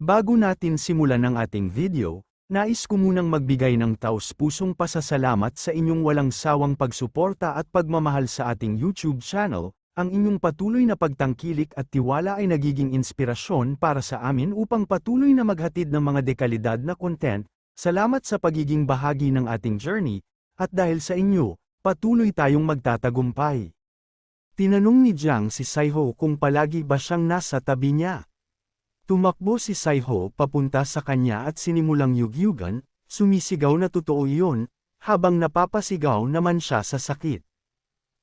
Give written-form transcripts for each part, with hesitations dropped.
Bago natin simulan ang ating video, nais ko munang magbigay ng taos-pusong pasasalamat sa inyong walang sawang pagsuporta at pagmamahal sa ating YouTube channel. Ang inyong patuloy na pagtangkilik at tiwala ay nagiging inspirasyon para sa amin upang patuloy na maghatid ng mga dekalidad na content. Salamat sa pagiging bahagi ng ating journey, at dahil sa inyo, patuloy tayong magtatagumpay. Tinanong ni Jiang si Saiho kung palagi ba siyang nasa tabi niya. Tumakbo si Saiho papunta sa kanya at sinimulang yugyugan, sumisigaw na totoo iyon, habang napapasigaw naman siya sa sakit.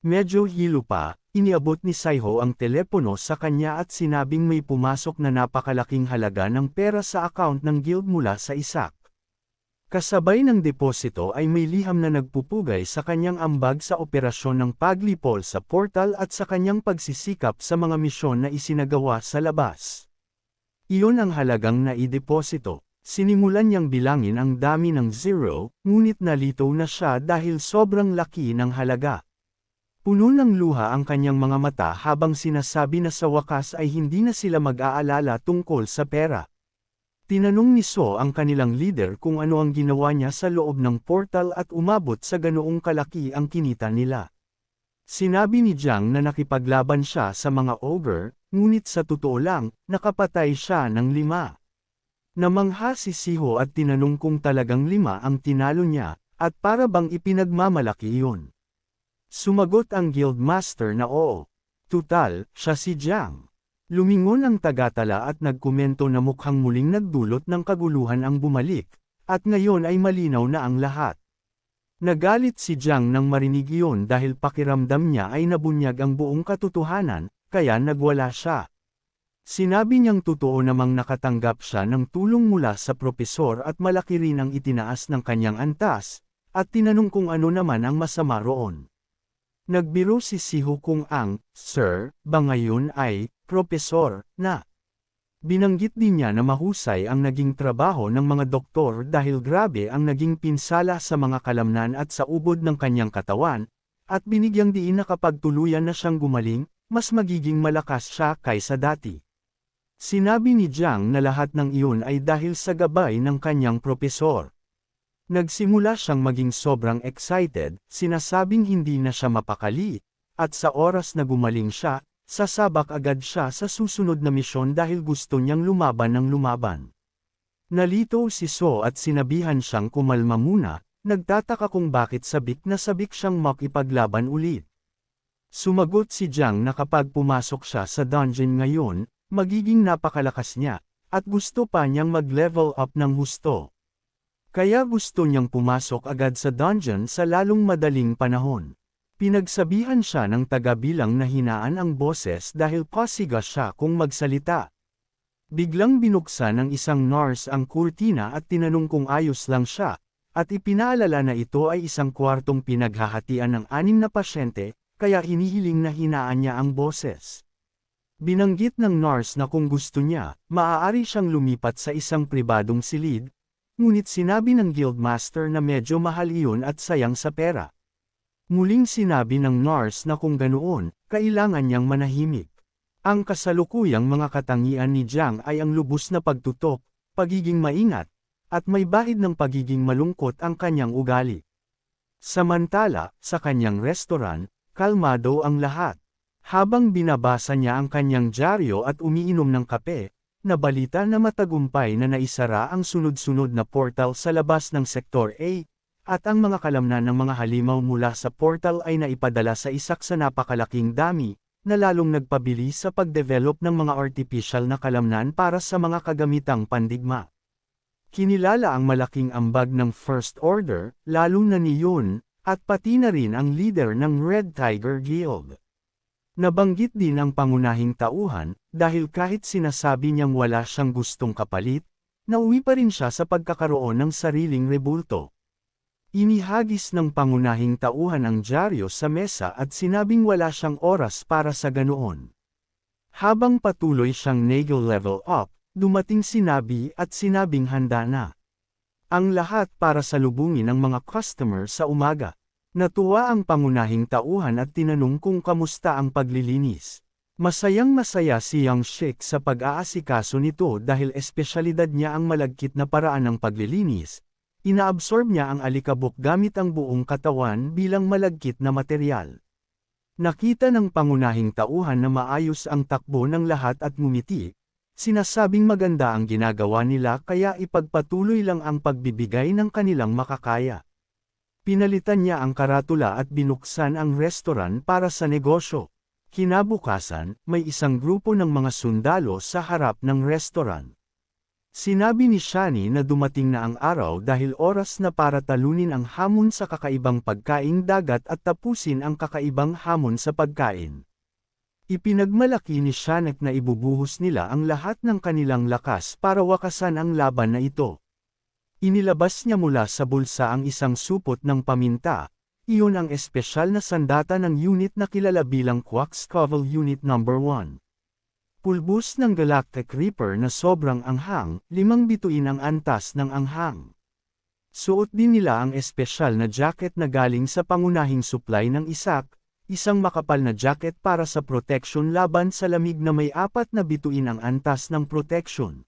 Medyo hilo pa, iniabot ni Saiho ang telepono sa kanya at sinabing may pumasok na napakalaking halaga ng pera sa account ng guild mula sa isak. Kasabay ng deposito ay may liham na nagpupugay sa kanyang ambag sa operasyon ng paglipol sa portal at sa kanyang pagsisikap sa mga misyon na isinagawa sa labas. Iyon ang halagang naideposito. Sinimulan niyang bilangin ang dami ng zero, ngunit nalito na siya dahil sobrang laki ng halaga. Puno ng luha ang kanyang mga mata habang sinasabi na sa wakas ay hindi na sila mag-aalala tungkol sa pera. Tinanong ni So ang kanilang leader kung ano ang ginawa niya sa loob ng portal at umabot sa ganoong kalaki ang kinita nila. Sinabi ni Jiang na nakipaglaban siya sa mga ogre, ngunit sa totoo lang, nakapatay siya ng 5. Namangha si Siho at tinanong kung talagang 5 ang tinalo niya, at para bang ipinagmamalaki iyon. Sumagot ang guildmaster na oo. Tutal, siya si Jiang. Lumingon ang tagatala at nagkomento na mukhang muling nagdulot ng kaguluhan ang bumalik, at ngayon ay malinaw na ang lahat. Nagalit si Jiang nang marinig iyon dahil pakiramdam niya ay nabunyag ang buong katotohanan, kaya nagwala siya. Sinabi niyang totoo namang nakatanggap siya ng tulong mula sa propesor at malaki rin ang itinaas ng kanyang antas, at tinanong kung ano naman ang masama roon. Nagbiro si Siho kung ang, Sir, ba ngayon ay, Propesor, na. Binanggit din niya na mahusay ang naging trabaho ng mga doktor dahil grabe ang naging pinsala sa mga kalamnan at sa ubod ng kanyang katawan, at binigyang diin na kapag tuluyan na siyang gumaling, mas magiging malakas siya kaysa dati. Sinabi ni Jiang na lahat ng iyon ay dahil sa gabay ng kanyang propesor. Nagsimula siyang maging sobrang excited, sinasabing hindi na siya mapakali, at sa oras na gumaling siya, sasabak agad siya sa susunod na misyon dahil gusto niyang lumaban ng lumaban. Nalito si So at sinabihan siyang kumalma muna, nagtataka kung bakit sabik na sabik siyang makipaglaban ulit. Sumagot si Jiang na kapag pumasok siya sa dungeon ngayon, magiging napakalakas niya, at gusto pa niyang mag-level up ng husto. Kaya gusto niyang pumasok agad sa dungeon sa lalong madaling panahon. Pinagsabihan siya ng taga-bilang na hinaan ang boses dahil pasiga siya kung magsalita. Biglang binuksan ng isang nurse ang kurtina at tinanong kung ayos lang siya, at ipinaalala na ito ay isang kwartong pinaghahatian ng 6 na pasyente, kaya hinihiling na hinaan niya ang boses. Binanggit ng nurse na kung gusto niya, maaari siyang lumipat sa isang pribadong silid, ngunit sinabi ng guildmaster na medyo mahal iyon at sayang sa pera. Muling sinabi ng nurse na kung ganoon, kailangan niyang manahimik. Ang kasalukuyang mga katangian ni Jiang ay ang lubos na pagtutok, pagiging maingat, at may bahid ng pagiging malungkot ang kanyang ugali. Samantala, sa kanyang restaurant, kalmado ang lahat. Habang binabasa niya ang kanyang dyaryo at umiinom ng kape, nabalita na matagumpay na naisara ang sunod-sunod na portal sa labas ng Sektor A, at ang mga kalamnan ng mga halimaw mula sa portal ay naipadala sa isak sa napakalaking dami, na lalong nagpabilis sa pagdevelop ng mga artificial na kalamnan para sa mga kagamitang pandigma. Kinilala ang malaking ambag ng First Order, lalo na ni Yun, at pati na rin ang leader ng Red Tiger Guild. Nabanggit din ang pangunahing tauhan, dahil kahit sinasabi niyang wala siyang gustong kapalit, nauwi pa rin siya sa pagkakaroon ng sariling rebulto. Inihagis ng pangunahing tauhan ang dyaryo sa mesa at sinabing wala siyang oras para sa ganoon. Habang patuloy siyang nag-level up, dumating sinabi at sinabing handa na. Ang lahat para salubungin ang mga customer sa umaga. Natuwa ang pangunahing tauhan at tinanong kung kamusta ang paglilinis. Masayang-masaya si Yang Shik sa pag-aasikaso nito dahil espesyalidad niya ang malagkit na paraan ng paglilinis. Inaabsorb niya ang alikabok gamit ang buong katawan bilang malagkit na materyal. Nakita ng pangunahing tauhan na maayos ang takbo ng lahat at ngumiti. Sinasabing maganda ang ginagawa nila kaya ipagpatuloy lang ang pagbibigay ng kanilang makakaya. Pinalitan niya ang karatula at binuksan ang restoran para sa negosyo. Kinabukasan, may isang grupo ng mga sundalo sa harap ng restoran. Sinabi ni Shani na dumating na ang araw dahil oras na para talunin ang hamon sa kakaibang pagkaing dagat at tapusin ang kakaibang hamon sa pagkain. Ipinagmalaki ni Shanek na ibubuhos nila ang lahat ng kanilang lakas para wakasan ang laban na ito. Inilabas niya mula sa bulsa ang isang supot ng paminta. Iyon ang espesyal na sandata ng unit na kilala bilang Quaxcovel Unit No. 1. Pulbos ng Galactic Reaper na sobrang anghang, 5 bituin ang antas ng anghang. Suot din nila ang espesyal na jacket na galing sa pangunahing supply ng isak, isang makapal na jacket para sa protection laban sa lamig na may 4 na bituin ang antas ng protection.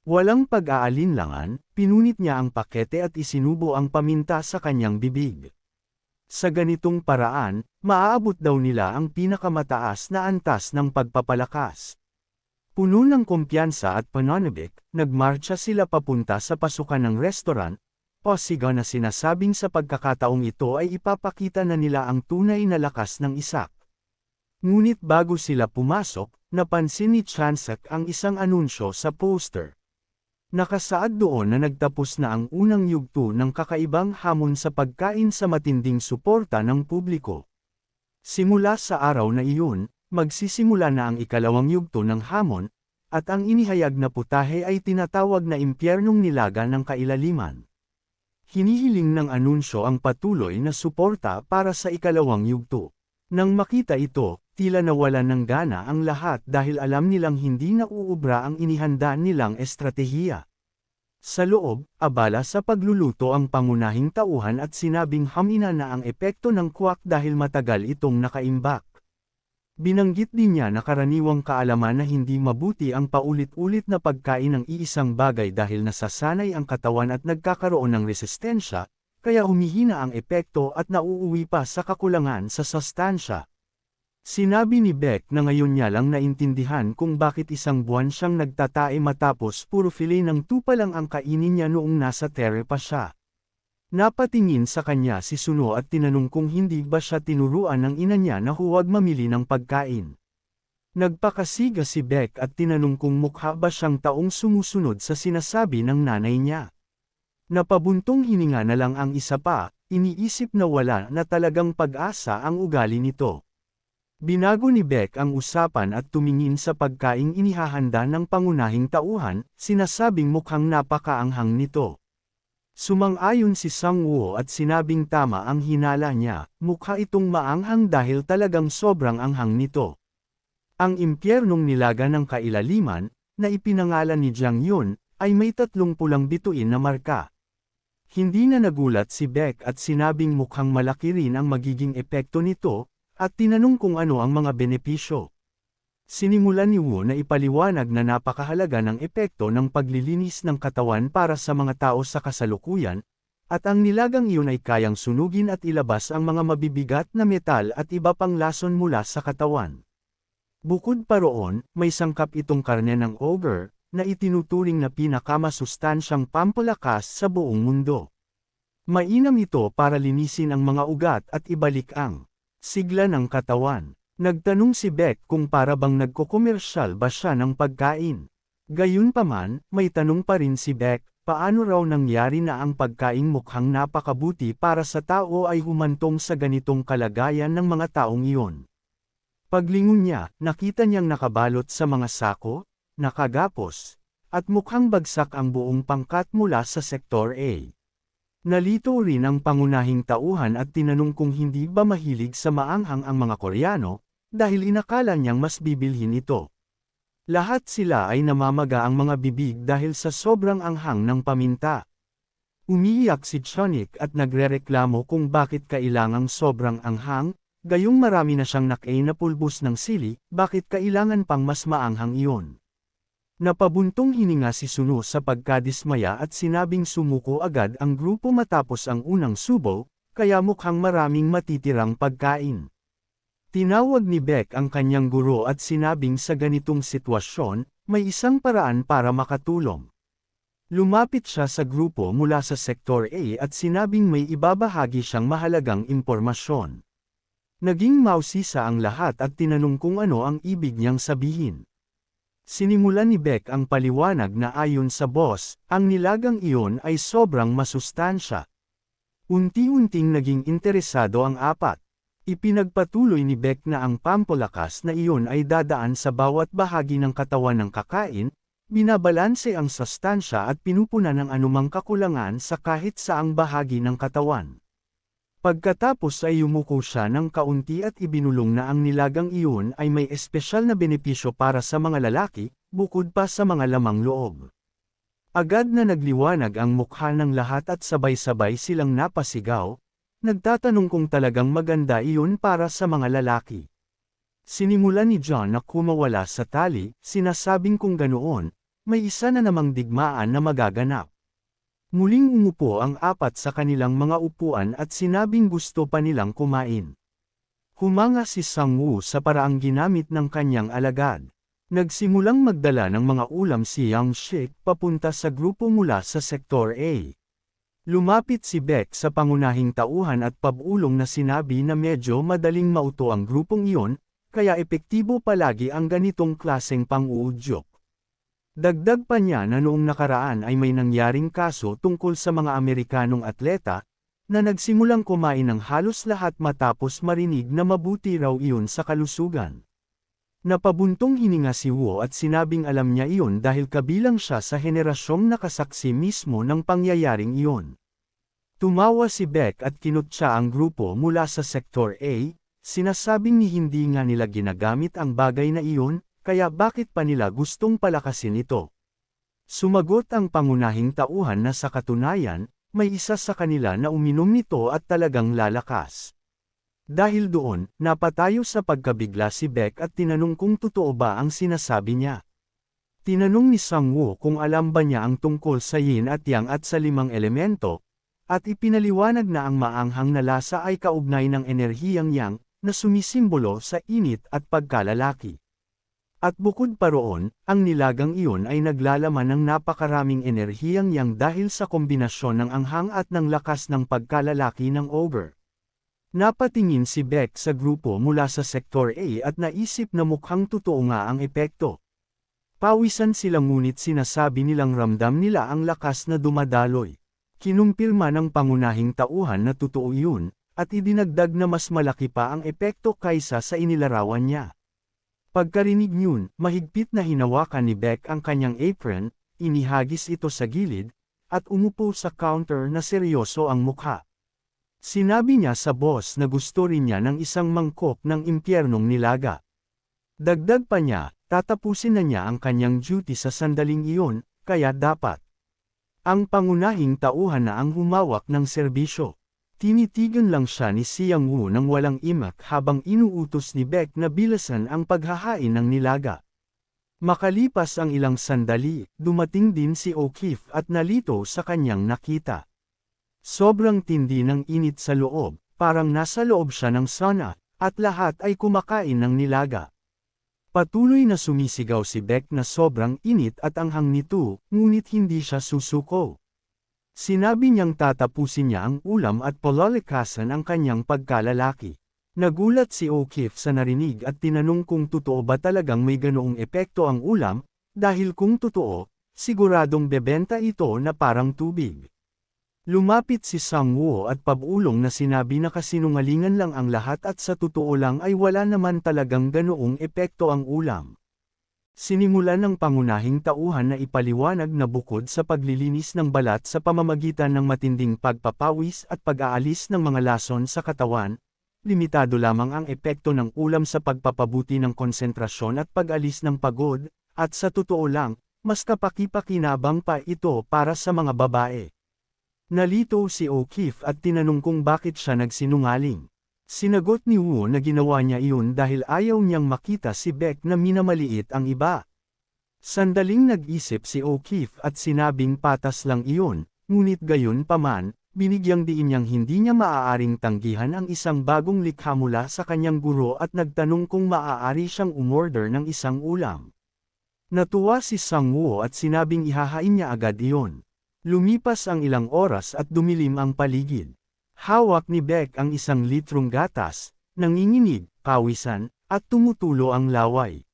Walang pag-aalinlangan, pinunit niya ang pakete at isinubo ang paminta sa kanyang bibig. Sa ganitong paraan, maaabot daw nila ang pinakamataas na antas ng pagpapalakas. Puno ng kumpiyansa at pananabik, nagmarcha sila papunta sa pasukan ng restaurant, pasigaw na sinasabing sa pagkakataong ito ay ipapakita na nila ang tunay na lakas ng isak. Ngunit bago sila pumasok, napansin ni Chansak ang isang anunsyo sa poster. Nakasaad doon na nagtapos na ang unang yugto ng kakaibang hamon sa pagkain sa matinding suporta ng publiko. Simula sa araw na iyon, magsisimula na ang ikalawang yugto ng hamon, at ang inihayag na putahe ay tinatawag na impyernong nilaga ng kailaliman. Hinihiling ng anunsyo ang patuloy na suporta para sa ikalawang yugto. Nang makita ito, tila nawalan ng gana ang lahat dahil alam nilang hindi nauubra ang inihanda nilang estratehiya. Sa loob, abala sa pagluluto ang pangunahing tauhan at sinabing hamina na ang epekto ng kwak dahil matagal itong nakaimbak. Binanggit din niya na karaniwang kaalaman na hindi mabuti ang paulit-ulit na pagkain ng iisang bagay dahil nasasanay ang katawan at nagkakaroon ng resistensya, kaya humihina ang epekto at nauuwi pa sa kakulangan sa sustansya. Sinabi ni Beck na ngayon niya lang naintindihan kung bakit isang buwan siyang nagtatae matapos puro filet ng tupa lang ang kainin niya noong nasa Terre pa siya. Napatingin sa kanya si Suno at tinanong kung hindi ba siya tinuruan ng ina niya na huwag mamili ng pagkain. Nagpakasiga si Beck at tinanong kung mukha ba siyang taong sumusunod sa sinasabi ng nanay niya. Napabuntong hininga na lang ang isa pa, iniisip na wala na talagang pag-asa ang ugali nito. Binago ni Beck ang usapan at tumingin sa pagkaing inihahanda ng pangunahing tauhan, sinasabing mukhang napakaanghang nito. Sumang-ayon si Sang-woo at sinabing tama ang hinala niya, mukha itong maanghang dahil talagang sobrang anghang nito. Ang impyernong nilaga ng kailaliman, na ipinangalan ni Jang Yun, ay may 30 pulang bituin na marka. Hindi na nagulat si Beck at sinabing mukhang malaki rin ang magiging epekto nito, at tinanong kung ano ang mga benepisyo. Sinimulan ni Wu na ipaliwanag na napakahalaga ng epekto ng paglilinis ng katawan para sa mga tao sa kasalukuyan, at ang nilagang iyon ay kayang sunugin at ilabas ang mga mabibigat na metal at iba pang lason mula sa katawan. Bukod pa roon, may sangkap itong karne ng ogre, na itinuturing na pinakamasustansyang pampalakas sa buong mundo. Mainam ito para linisin ang mga ugat at ibalik ang sigla ng katawan. Nagtanong si Beck kung para bang nagkokomersyal ba siya ng pagkain. Gayunpaman, may tanong pa rin si Beck, paano raw nangyari na ang pagkain mukhang napakabuti para sa tao ay humantong sa ganitong kalagayan ng mga taong iyon. Paglingon niya, nakita niyang nakabalot sa mga sako, nakagapos, at mukhang bagsak ang buong pangkat mula sa Sektor A. Nalito rin ang pangunahing tauhan at tinanong kung hindi ba mahilig sa maanghang ang mga Koreano, dahil inakala niyang mas bibilhin ito. Lahat sila ay namamaga ang mga bibig dahil sa sobrang anghang ng paminta. Umiiyak si Chonik at nagrereklamo kung bakit kailangang sobrang anghang, Gayong marami na siyang nakain na pulbos ng sili, bakit kailangan pang mas maanghang iyon? Napabuntong hininga si Suno sa pagkadismaya at sinabing sumuko agad ang grupo matapos ang unang subo, kaya mukhang maraming matitirang pagkain. Tinawag ni Beck ang kanyang guro at sinabing sa ganitong sitwasyon, may isang paraan para makatulong. Lumapit siya sa grupo mula sa Sektor A at sinabing may ibabahagi siyang mahalagang impormasyon. Naging mausisa ang lahat at tinanong kung ano ang ibig niyang sabihin. Sinimulan ni Beck ang paliwanag na ayon sa boss, ang nilagang iyon ay sobrang masustansya. Unti-unting naging interesado ang apat. Ipinagpatuloy ni Beck na ang pampalakas na iyon ay dadaan sa bawat bahagi ng katawan ng kakain, binabalanse ang sustansya at pinupunan ng anumang kakulangan sa kahit saang bahagi ng katawan. Pagkatapos ay yumuko siya ng kaunti at ibinulong na ang nilagang iyon ay may espesyal na benepisyo para sa mga lalaki, bukod pa sa mga lamang loob. Agad na nagliwanag ang mukha ng lahat at sabay-sabay silang napasigaw, nagtatanong kung talagang maganda iyon para sa mga lalaki. Sinimulan ni John na kumawala sa tali, sinasabing kung ganoon, may isa na namang digmaan na magaganap. Muling umupo ang apat sa kanilang mga upuan at sinabing gusto pa nilang kumain. Humanga si Sang-woo sa paraang ginamit ng kanyang alagad. Nagsimulang magdala ng mga ulam si Yang Shik papunta sa grupo mula sa Sektor A. Lumapit si Beck sa pangunahing tauhan at pabulong na sinabi na medyo madaling mauto ang grupong iyon, kaya epektibo palagi ang ganitong klaseng pang-uudyok. Dagdag pa niya na noong nakaraan ay may nangyaring kaso tungkol sa mga Amerikanong atleta, na nagsimulang kumain ng halos lahat matapos marinig na mabuti raw iyon sa kalusugan. Napabuntong hininga si Woo at sinabing alam niya iyon dahil kabilang siya sa henerasyong nakasaksi mismo ng pangyayaring iyon. Tumawa si Beck at kinutya ang grupo mula sa Sektor A, sinasabing ni hindi nga nila ginagamit ang bagay na iyon, kaya bakit pa nila gustong palakasin ito? Sumagot ang pangunahing tauhan na sa katunayan, may isa sa kanila na uminom nito at talagang lalakas. Dahil doon, napatayo sa pagkabigla si Beck at tinanong kung totoo ba ang sinasabi niya. Tinanong ni Sang-woo kung alam ba niya ang tungkol sa yin at yang at sa 5 elemento, at ipinaliwanag na ang maanghang na lasa ay kaugnay ng enerhiyang yang, na sumisimbolo sa init at pagkalalaki. At bukod pa roon, ang nilagang iyon ay naglalaman ng napakaraming enerhiyang yang dahil sa kombinasyon ng anghang at ng lakas ng pagkalalaki ng ogre. Napatingin si Beck sa grupo mula sa Sektor A at naisip na mukhang totoo nga ang epekto. Pawisan sila ngunit sinasabi nilang ramdam nila ang lakas na dumadaloy. Kinumpirma ng pangunahing tauhan na totoo yun, at idinagdag na mas malaki pa ang epekto kaysa sa inilarawan niya. Pagkarinig niyon, mahigpit na hinawakan ni Beck ang kanyang apron, inihagis ito sa gilid, at umupo sa counter na seryoso ang mukha. Sinabi niya sa boss na gusto rin niya ng isang mangkok ng impyernong nilaga. Dagdag pa niya, tatapusin na niya ang kanyang duty sa sandaling iyon, kaya dapat. Ang pangunahing tauhan na ang humawak ng serbisyo. Tinitigan lang siya ni Sang-woo nang walang imak habang inuutos ni Beck na bilasan ang paghahain ng nilaga. Makalipas ang ilang sandali, dumating din si O'Keefe at nalito sa kanyang nakita. Sobrang tindi ng init sa loob, parang nasa loob siya ng sauna, at lahat ay kumakain ng nilaga. Patuloy na sumisigaw si Beck na sobrang init at anghang nito, ngunit hindi siya susuko. Sinabi niyang tatapusin niya ang ulam at palalakasan ang kanyang pagkalalaki. Nagulat si O'Keefe sa narinig at tinanong kung totoo ba talagang may ganoong epekto ang ulam, dahil kung totoo, siguradong bebenta ito na parang tubig. Lumapit si Sang-woo at pabulong na sinabi na kasinungalingan lang ang lahat at sa totoo lang ay wala naman talagang ganoong epekto ang ulam. Sinimulan ng pangunahing tauhan na ipaliwanag na bukod sa paglilinis ng balat sa pamamagitan ng matinding pagpapawis at pag-aalis ng mga lason sa katawan, limitado lamang ang epekto ng ulam sa pagpapabuti ng konsentrasyon at pag-alis ng pagod, at sa totoo lang, mas kapaki-pakinabang pa ito para sa mga babae. Nalito si O'Keefe at tinanong kung bakit siya nagsinungaling. Sinagot ni Wu na ginawa niya iyon dahil ayaw niyang makita si Beck na minamaliit ang iba. Sandaling nag-isip si O'Keefe at sinabing patas lang iyon, ngunit gayon paman, binigyang diin niyang hindi niya maaaring tanggihan ang isang bagong likha mula sa kanyang guro at nagtanong kung maaari siyang umorder ng isang ulam. Natuwa si Sang-woo at sinabing ihahain niya agad iyon. Lumipas ang ilang oras at dumilim ang paligid. Hawak ni Beck ang 1 litrong gatas, nanginginig, pawisan, at tumutulo ang laway.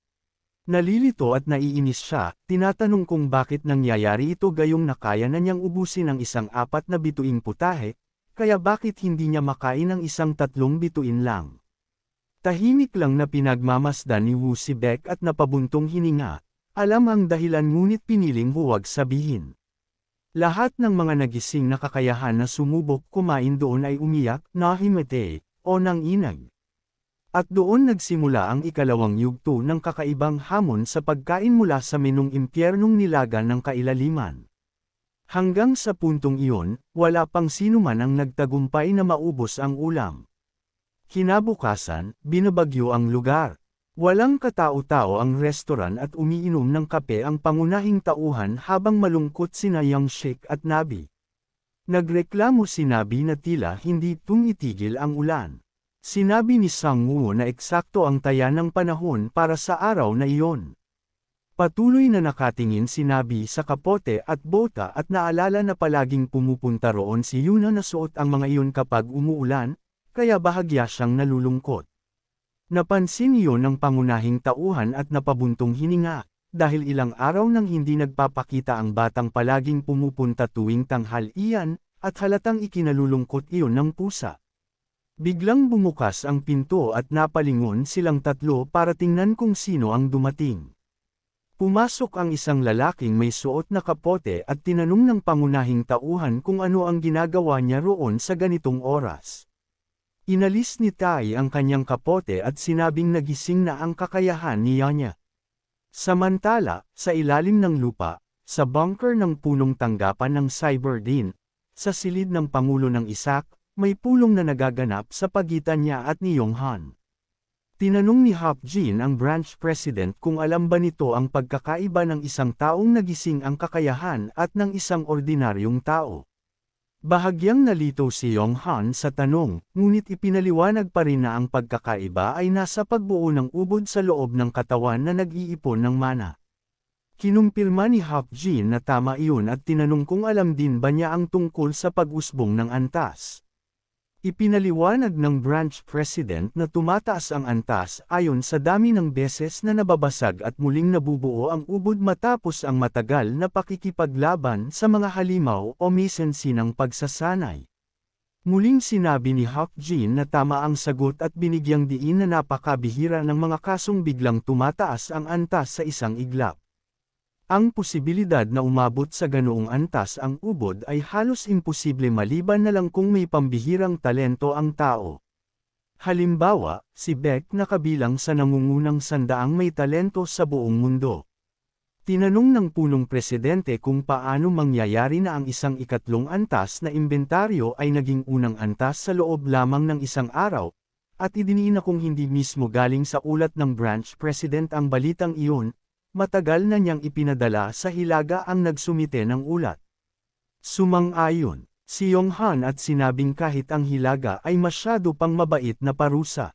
Nalilito at naiinis siya, tinatanong kung bakit nangyayari ito gayong nakaya na niyang ubusin ang 4 na bituing putahe, kaya bakit hindi niya makain ang 3 bituin lang. Tahimik lang na pinagmamasdan ni Wu si Beck at napabuntong hininga, alam ang dahilan ngunit piniling huwag sabihin. Lahat ng mga nagising na kakayahan na sumubok kumain doon ay umiyak, nahimete, o nanginag. At doon nagsimula ang ikalawang yugto ng kakaibang hamon sa pagkain mula sa menung impyernong nilaga ng kailaliman. Hanggang sa puntong iyon, wala pang sinuman ang nagtagumpay na maubos ang ulam. Kinabukasan, binabagyo ang lugar. Walang katao-tao ang restoran at umiinom ng kape ang pangunahing tauhan habang malungkot sina Yang Shik at Nabi. Nagreklamo si Nabi na tila hindi tumitigil ang ulan. Sinabi ni Sang-woo na eksakto ang taya ng panahon para sa araw na iyon. Patuloy na nakatingin si Nabi sa kapote at bota at naalala na palaging pumupunta roon si Yuna na suot ang mga iyon kapag umuulan, kaya bahagya siyang nalulungkot. Napansin iyon ng pangunahing tauhan at napabuntong hininga, dahil ilang araw nang hindi nagpapakita ang batang palaging pumupunta tuwing tanghalian, at halatang ikinalulungkot iyon ng pusa. Biglang bumukas ang pinto at napalingon silang tatlo para tingnan kung sino ang dumating. Pumasok ang isang lalaking may suot na kapote at tinanong ng pangunahing tauhan kung ano ang ginagawa niya roon sa ganitong oras. Inalis ni Tai ang kanyang kapote at sinabing nagising na ang kakayahan niya. Samantala, sa ilalim ng lupa, sa bunker ng punong tanggapan ng Cyberdin, sa silid ng Pangulo ng Isak, may pulong na nagaganap sa pagitan niya at ni Yonghan. Tinanong ni Hop Jin ang branch president kung alam ba nito ang pagkakaiba ng isang taong nagising ang kakayahan at ng isang ordinaryong tao. Bahagyang nalito si Yonghan sa tanong, ngunit ipinaliwanag pa rin na ang pagkakaiba ay nasa pagbuo ng ubod sa loob ng katawan na nag-iipon ng mana. Kinumpirma ni Hop Jin na tama iyon at tinanong kung alam din ba niya ang tungkol sa pag-usbong ng antas. Ipinaliwanag ng branch president na tumataas ang antas ayon sa dami ng beses na nababasag at muling nabubuo ang ubod matapos ang matagal na pakikipaglaban sa mga halimaw o misensinang pagsasanay. Muling sinabi ni Hop Jin na tama ang sagot at binigyang diin na napakabihira ng mga kasong biglang tumataas ang antas sa isang iglap. Ang posibilidad na umabot sa ganoong antas ang ubod ay halos imposible maliban na lang kung may pambihirang talento ang tao. Halimbawa, si Beck na kabilang sa nangungunang 100 may talento sa buong mundo. Tinanong ng punong presidente kung paano mangyayari na ang isang ikatlong antas na imbentaryo ay naging unang antas sa loob lamang ng isang araw, at idiniin na kung hindi mismo galing sa ulat ng branch president ang balitang iyon. Matagal na niyang ipinadala sa Hilaga ang nagsumite ng ulat. Sumang-ayon, si Yonghan at sinabing kahit ang Hilaga ay masyado pang mabait na parusa.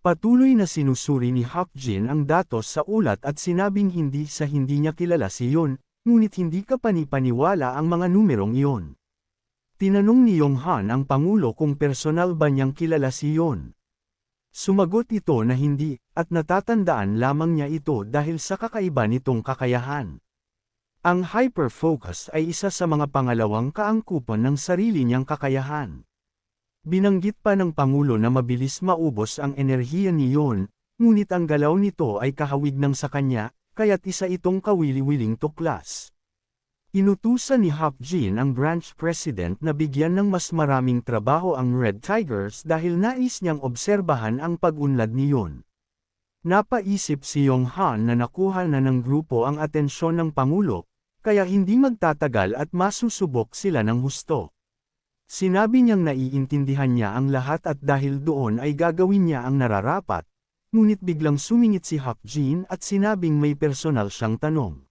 Patuloy na sinusuri ni Hop Jin ang datos sa ulat at sinabing hindi niya kilala si Yon, ngunit hindi ka panipaniwala ang mga numerong iyon. Tinanong ni Yonghan ang Pangulo kung personal ba niyang kilala si Yon. Sumagot ito na hindi, at natatandaan lamang niya ito dahil sa kakaiba nitong kakayahan. Ang hyperfocus ay isa sa mga pangalawang kaangkupan ng sarili niyang kakayahan. Binanggit pa ng Pangulo na mabilis maubos ang enerhiya ni Yon, ngunit ang galaw nito ay kahawig ng sa kanya, kaya't isa itong kawili-wiling tuklas. Inutusan ni Hop Jin ang branch president na bigyan ng mas maraming trabaho ang Red Tigers dahil nais niyang obserbahan ang pag-unlad ni Yon. Napaisip si Yonghan na nakuha na ng grupo ang atensyon ng Pangulo, kaya hindi magtatagal at masusubok sila ng husto. Sinabi niyang naiintindihan niya ang lahat at dahil doon ay gagawin niya ang nararapat, ngunit biglang sumingit si Hak Jin at sinabing may personal siyang tanong.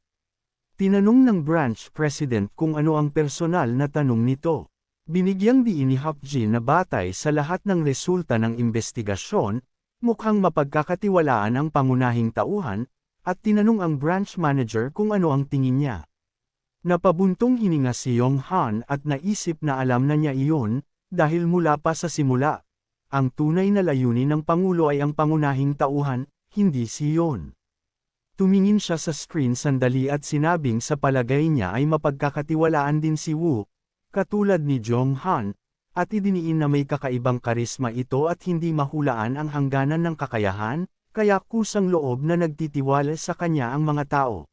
Tinanong ng branch president kung ano ang personal na tanong nito. Binigyang diin ni Hak Jin na batay sa lahat ng resulta ng investigasyon, mukhang mapagkakatiwalaan ang pangunahing tauhan, at tinanong ang branch manager kung ano ang tingin niya. Napabuntong hininga si Yong Han at naisip na alam na niya iyon, dahil mula pa sa simula. Ang tunay na layunin ng Pangulo ay ang pangunahing tauhan, hindi si Yon. Tumingin siya sa screen sandali at sinabing sa palagay niya ay mapagkakatiwalaan din si Wu, katulad ni Jong Han, at idiniin na may kakaibang karisma ito at hindi mahulaan ang hangganan ng kakayahan, kaya kusang loob na nagtitiwala sa kanya ang mga tao.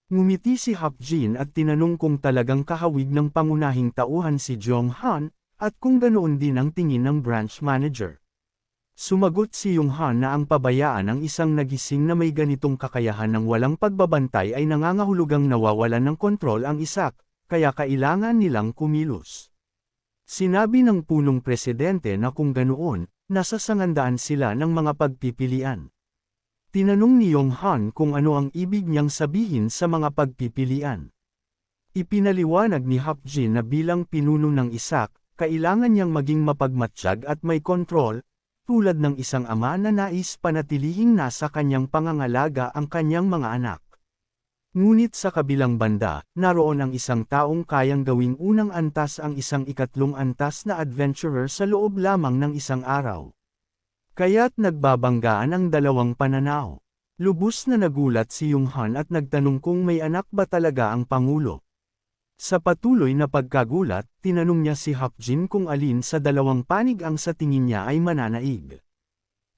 Ngumiti si Hak Jin at tinanong kung talagang kahawig ng pangunahing tauhan si Jong Han, at kung ganoon din ang tingin ng branch manager. Sumagot si Yong Han na ang pabayaan ng isang nagising na may ganitong kakayahan ng walang pagbabantay ay nangangahulugang nawawalan ng kontrol ang isak, kaya kailangan nilang kumilos. Sinabi ng punong presidente na kung ganoon, nasa sangandaan sila ng mga pagpipilian. Tinanong ni Yong Han kung ano ang ibig niyang sabihin sa mga pagpipilian. Ipinaliwanag ni Hak Jin na bilang pinuno ng isak, kailangan niyang maging mapagmatsyag at may kontrol, tulad ng isang ama na nais panatilihing nasa kanyang pangangalaga ang kanyang mga anak. Ngunit sa kabilang banda, naroon ang isang taong kayang gawing unang antas ang isang ikatlong antas na adventurer sa loob lamang ng isang araw. Kaya't nagbabanggaan ang dalawang pananaw. Lubos na nagulat si Yong Han at nagtanong kung may anak ba talaga ang Pangulo. Sa patuloy na pagkagulat, tinanong niya si Hak Jin kung alin sa dalawang panig ang sa tingin niya ay mananaig.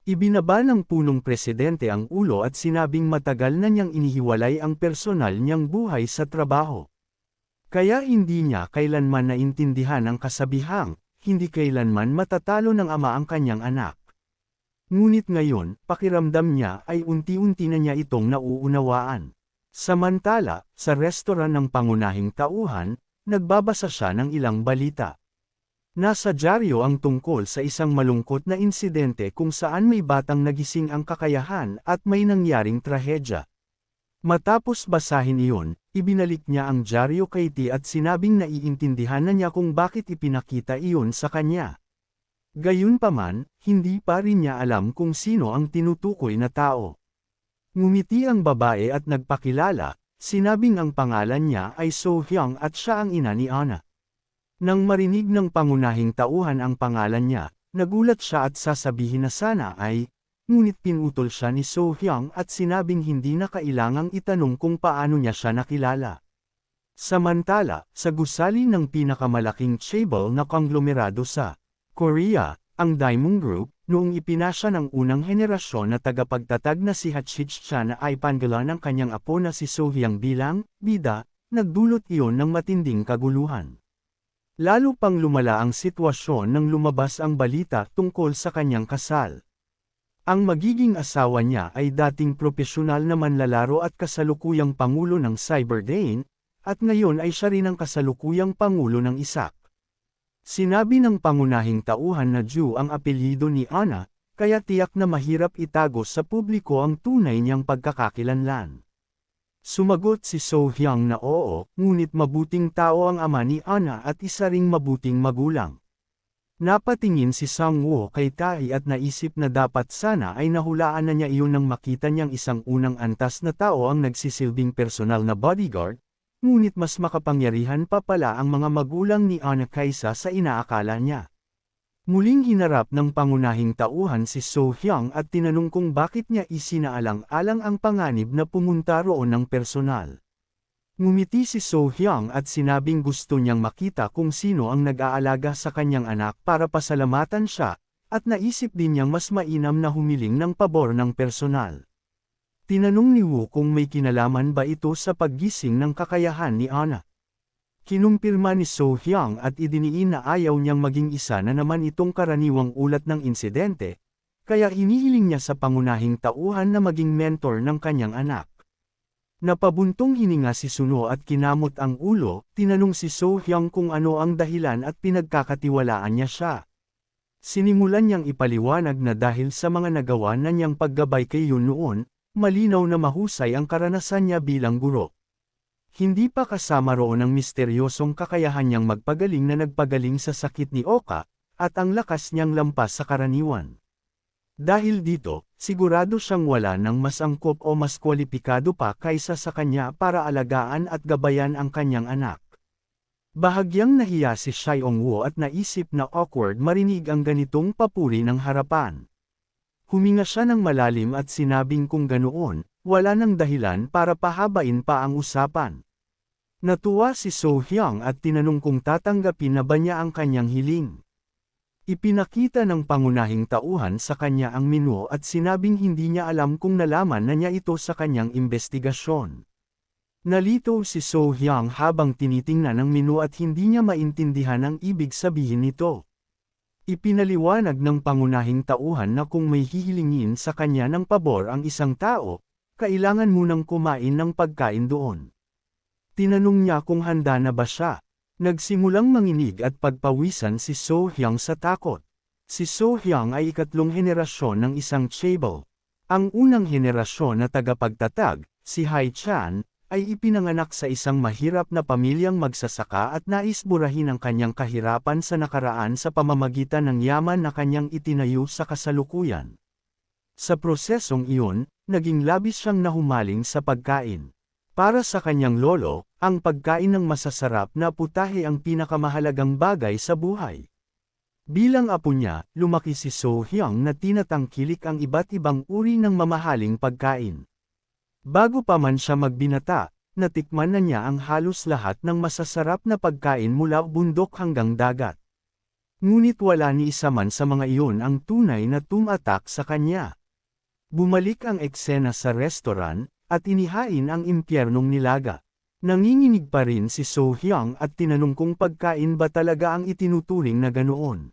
Ibinaba ng punong presidente ang ulo at sinabing matagal na niyang inihiwalay ang personal niyang buhay sa trabaho. Kaya hindi niya kailanman naintindihan ang kasabihang, hindi kailanman matatalo ng ama ang kanyang anak. Ngunit ngayon, pakiramdam niya ay unti-unti na niya itong nauunawaan. Samantala, sa restoran ng pangunahing tauhan, nagbabasa siya ng ilang balita. Nasa dyaryo ang tungkol sa isang malungkot na insidente kung saan may batang nagising ang kakayahan at may nangyaring trahedya. Matapos basahin iyon, ibinalik niya ang dyaryo kay Ti at sinabing naiintindihan na niya kung bakit ipinakita iyon sa kanya. Gayunpaman, hindi pa rin niya alam kung sino ang tinutukoy na tao. Ngumiti ang babae at nagpakilala, sinabing ang pangalan niya ay So Hyung at siya ang ina ni Anna. Nang marinig ng pangunahing tauhan ang pangalan niya, nagulat siya at sasabihin na sana ay, ngunit pinutol siya ni So Hyung at sinabing hindi na kailangang itanong kung paano niya siya nakilala. Samantala, sa gusali ng pinakamalaking chaebol na konglomerado sa Korea, ang Daimon Group, noong ipinasya ng unang henerasyon na tagapagtatag na si Hachich-cha na ay panggala ng kanyang apo na si So Hyung bilang bida, nagdulot iyon ng matinding kaguluhan. Lalo pang lumala ang sitwasyon nang lumabas ang balita tungkol sa kanyang kasal. Ang magiging asawa niya ay dating propesyonal na manlalaro at kasalukuyang pangulo ng Cyberdyne, at ngayon ay siya rin ang kasalukuyang pangulo ng isak. Sinabi ng pangunahing tauhan na Ju ang apelyido ni Anna, kaya tiyak na mahirap itago sa publiko ang tunay niyang pagkakakilanlan. Sumagot si So Hyung na oo, ngunit mabuting tao ang ama ni Anna at isa ring mabuting magulang. Napatingin si Sang-woo kay Tae at naisip na dapat sana ay nahulaan na niya iyon nang makita niyang isang unang antas na tao ang nagsisilbing personal na bodyguard, ngunit mas makapangyarihan pa pala ang mga magulang ni Anna kaysa sa inaakala niya. Muling hinarap ng pangunahing tauhan si So Hyung at tinanong kung bakit niya isinaalang-alang ang panganib na pumunta roon ng personal. Ngumiti si So Hyung at sinabing gusto niyang makita kung sino ang nag-aalaga sa kanyang anak para pasalamatan siya, at naisip din niyang mas mainam na humiling ng pabor ng personal. Tinanong ni Wu kung may kinalaman ba ito sa paggising ng kakayahan ni Anna. Kinumpirma ni So Hyung at idiniin na ayaw niyang maging isa na naman itong karaniwang ulat ng insidente, kaya hinihiling niya sa pangunahing tauhan na maging mentor ng kanyang anak. Napabuntong hininga si Suno at kinamot ang ulo, tinanong si So Hyang kung ano ang dahilan at pinagkakatiwalaan niya siya. Sinimulan niyang ipaliwanag na dahil sa mga nagawa na niyang paggabay kay Yun noon, malinaw na mahusay ang karanasan niya bilang guro. Hindi pa kasama roon ang misteryosong kakayahan niyang magpagaling na nagpagaling sa sakit ni Oka, at ang lakas niyang lampas sa karaniwan. Dahil dito, sigurado siyang wala ng mas angkop o mas kwalipikado pa kaysa sa kanya para alagaan at gabayan ang kanyang anak. Bahagyang nahiya si Xiaongwu at naisip na awkward marinig ang ganitong papuri ng harapan. Huminga siya ng malalim at sinabing kung ganoon, wala nang dahilan para pahabain pa ang usapan. Natuwa si So Hyang at tinanong kung tatanggapin na ba niya ang kanyang hiling. Ipinakita ng pangunahing tauhan sa kanya ang menu at sinabing hindi niya alam kung nalaman na niya ito sa kanyang investigasyon. Nalito si So Hyang habang tinitingnan ang menu at hindi niya maintindihan ang ibig sabihin nito. Ipinaliwanag ng pangunahing tauhan na kung may hihilingin sa kanya ng pabor ang isang tao, kailangan munang kumain ng pagkain doon. Tinanong niya kung handa na ba siya. Nagsimulang manginig at pagpawisan si So Hyang sa takot. Si So Hyang ay ikatlong henerasyon ng isang chaebol. Ang unang henerasyon na tagapagtatag, si Hai Chan, ay ipinanganak sa isang mahirap na pamilyang magsasaka at nais burahin ang kanyang kahirapan sa nakaraan sa pamamagitan ng yaman na kanyang itinayo sa kasalukuyan. Sa prosesong iyon, naging labis siyang nahumaling sa pagkain. Para sa kanyang lolo, ang pagkain ng masasarap na putahe ang pinakamahalagang bagay sa buhay. Bilang apo niya, lumaki si So Hyang na tinatangkilik ang iba't ibang uri ng mamahaling pagkain. Bago pa man siya magbinata, natikman na niya ang halos lahat ng masasarap na pagkain mula bundok hanggang dagat. Ngunit wala ni isa man sa mga iyon ang tunay na tumatak sa kanya. Bumalik ang eksena sa restaurant, at inihain ang impyernong nilaga. Nanginginig pa rin si So Hyang at tinanong kung pagkain ba talaga ang itinuturing na ganoon.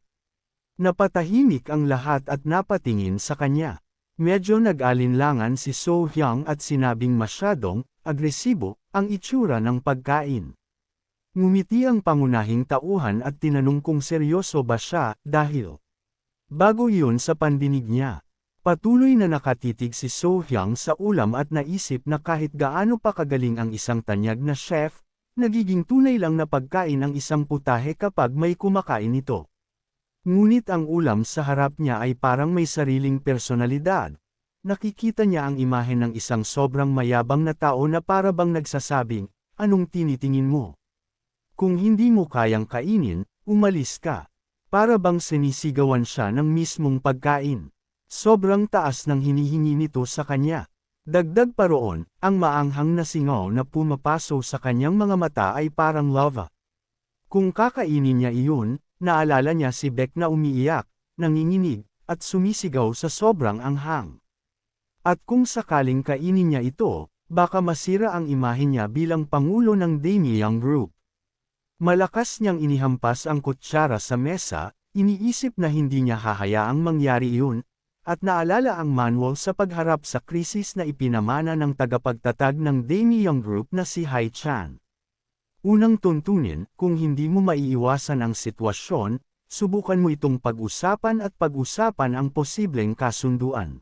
Napatahimik ang lahat at napatingin sa kanya. Medyo nag-alinlangan si So Hyang at sinabing masyadong agresibo ang itsura ng pagkain. Ngumiti ang pangunahing tauhan at tinanong kung seryoso ba siya dahil bago iyon sa pandinig niya. Patuloy na nakatitig si So Hyang sa ulam at naisip na kahit gaano pa kagaling ang isang tanyag na chef, nagiging tunay lang na pagkain ang isang putahe kapag may kumakain ito. Ngunit ang ulam sa harap niya ay parang may sariling personalidad. Nakikita niya ang imahe ng isang sobrang mayabang na tao na para bang nagsasabing, "Anong tinitingin mo? Kung hindi mo kayang kainin, umalis ka." Para bang sinisigawan siya ng mismong pagkain. Sobrang taas ng hinihingi nito sa kanya. Dagdag pa roon, ang maanghang na singaw na pumapaso sa kanyang mga mata ay parang lava. Kung kakainin niya iyon, naalala niya si Beck na umiiyak, nanginginig, at sumisigaw sa sobrang anghang. At kung sakaling kainin niya ito, baka masira ang imahe niya bilang pangulo ng Daemyeon Group. Malakas niyang inihampas ang kutsara sa mesa, iniisip na hindi niya hahayaang mangyari iyon, at naalala ang manual sa pagharap sa krisis na ipinamana ng tagapagtatag ng Daemyeon Group na si Hai Chan. Unang tuntunin, kung hindi mo maiiwasan ang sitwasyon, subukan mo itong pag-usapan at pag-usapan ang posibleng kasunduan.